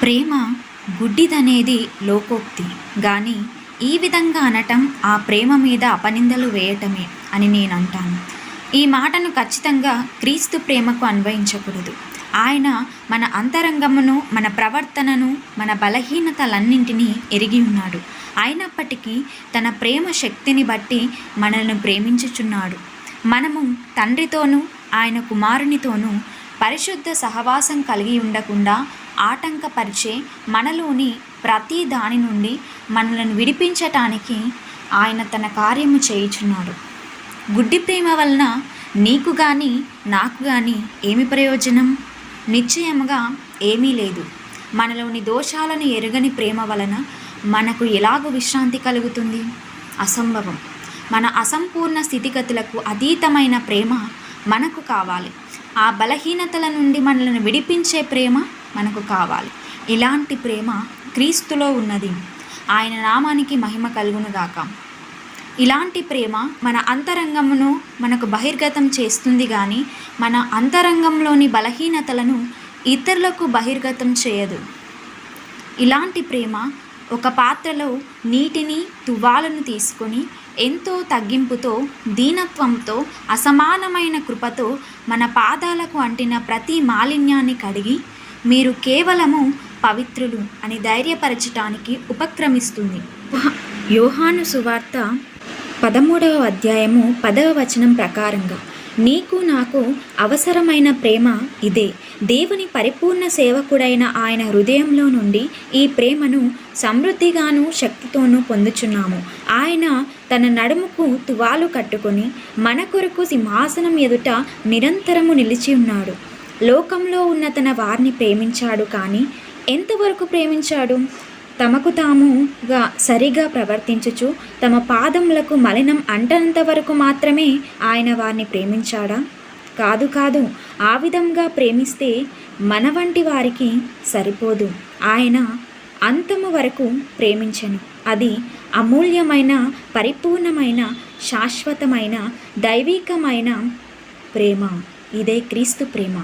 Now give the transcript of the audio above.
ప్రేమ గుడ్డిదనేది లోకోక్తి గాని ఈ విధంగా అనటం ఆ ప్రేమ మీద అపనిందలు వేయటమే అని నేను అంటాను. ఈ మాటను ఖచ్చితంగా క్రీస్తు ప్రేమకు అన్వయించకూడదు. ఆయన మన అంతరంగమును, మన ప్రవర్తనను, మన బలహీనతలన్నింటినీ ఎరిగి ఉన్నాడు. అయినప్పటికీ తన ప్రేమ శక్తిని బట్టి మనల్ని ప్రేమించుచున్నాడు. మనము తండ్రితోనూ ఆయన కుమారునితోనూ పరిశుద్ధ సహవాసం కలిగి ఉండకుండా ఆటంకపరిచే మనలోని ప్రతి దాని నుండి మనలను విడిపించటానికి ఆయన తన కార్యము చేయుచున్నాడు. గుడ్డి ప్రేమ వలన నీకు కానీ నాకు కానీ ఏమి ప్రయోజనం? నిశ్చయముగా ఏమీ లేదు. మనలోని దోషాలను ఎరుగని ప్రేమ వలన మనకు ఎలాగో విశ్రాంతి కలుగుతుంది? అసంభవం. మన అసంపూర్ణ స్థితిగతులకు అతీతమైన ప్రేమ మనకు కావాలి. ఆ బలహీనతల నుండి మనల్ని విడిపించే ప్రేమ మనకు కావాలి. ఇలాంటి ప్రేమ క్రీస్తులో ఉన్నది. ఆయన నామానికి మహిమ కలుగునుగాక. ఇలాంటి ప్రేమ మన అంతరంగమును మనకు బహిర్గతం చేస్తుంది కానీ మన అంతరంగంలోని బలహీనతలను ఇతరులకు బహిర్గతం చేయదు. ఇలాంటి ప్రేమ ఒక పాత్రలో నీటిని, తువ్వాలను తీసుకొని ఎంతో తగ్గింపుతో, దీనత్వంతో, అసమానమైన కృపతో మన పాదాలకు అంటిన ప్రతి మాలిన్యాన్ని కడిగి మీరు కేవలము పవిత్రులు అని ధైర్యపరచటానికి ఉపక్రమిస్తుంది. యోహాను సువార్త 13వ అధ్యాయము 10వ వచనం ప్రకారంగా నీకు నాకు అవసరమైన ప్రేమ ఇదే. దేవుని పరిపూర్ణ సేవకుడైన ఆయన హృదయంలో నుండి ఈ ప్రేమను సమృద్ధిగాను శక్తితోనూ పొందుచున్నాము. ఆయన తన నడుముకు తువాలు కట్టుకొని మన కొరకు సింహాసనం ఎదుట నిరంతరము నిలిచి ఉన్నాడు. లోకంలో ఉన్న తన వారిని ప్రేమించాడు. కానీ ఎంతవరకు ప్రేమించాడు? తమకు తాముగా సరిగా ప్రవర్తించుచు తమ పాదములకు మలినం అంటనంత వరకు మాత్రమే ఆయన వారిని ప్రేమించాడా? కాదు. ఆ విధంగా ప్రేమిస్తే మన వంటి వారికి సరిపోదు. ఆయన అంతము వరకు ప్రేమించెను. అది అమూల్యమైన, పరిపూర్ణమైన, శాశ్వతమైన, దైవికమైన ప్రేమ. ఇదే క్రీస్తు ప్రేమ.